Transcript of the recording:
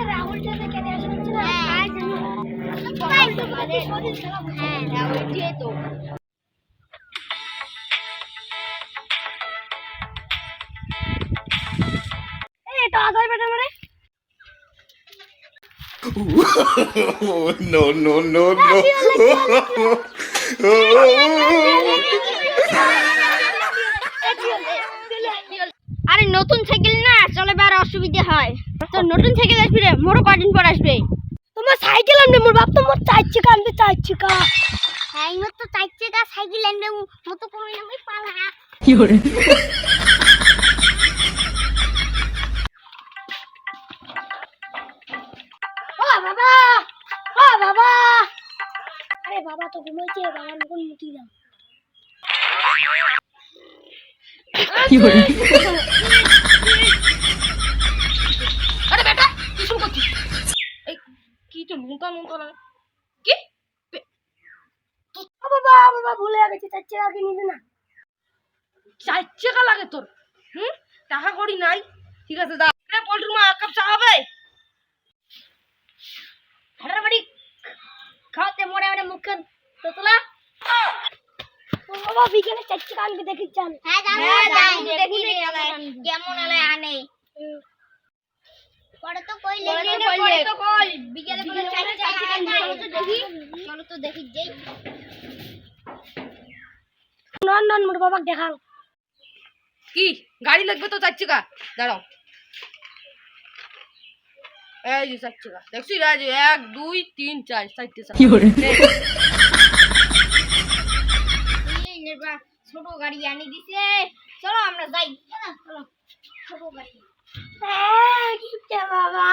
রাহুল তো এটা আদায় বেটা মানে no, no, no, no. আরে নতুন সাইকেল না চলে বার অসুবিধা হয় তো নতুন সাইকেল আসবে রে মোর কদিন পর আসবে তোমার সাইকেল আনবে মোর বাপ তো মোর চার চাকা আনবে চার চাকা হ্যাঁ মোর তো চার চাকা সাইকেল আনবে মত কোনো না মই পালা কি করে বাবা বাবা আরে বাবা তো ঘুমাইছে বাবার মুখ মুটি দাও কি করে আরে বেটা কি শুরু করছিস এই কি তো নুনতা না কি বাবা বাবা ভুলে গেছি চার চাকা কিনে দে না 4 টাকা লাগে তোর টাকা করি নাই ঠিক আছে দা রে পল্টুর মা এক কাপ চা হবে আরে বাড়ি খাওয়াতে মোড়ে মোড়ে মুখ তো তোলা বাবা বিকেলে চার চাকা আনবে দেখি চান হ্যাঁ দেখি কেমন আলে আনে পরে তো কইলে বিকেলে বলে চার চাকা আনবে চলো তো দেখি যাই নন নন মোর বাবা দেখাও কি গাড়ি লাগবে তো 4 টাকা দাঁড়াও এই যে 4 টাকা দেখছি রাজ 1 2 3 4 4 টাকা কি করে এই নেবা ছোট গাড়ি আনি দিছে চলো আমরা যাই চলো ছোট গাড়ি কি বাবা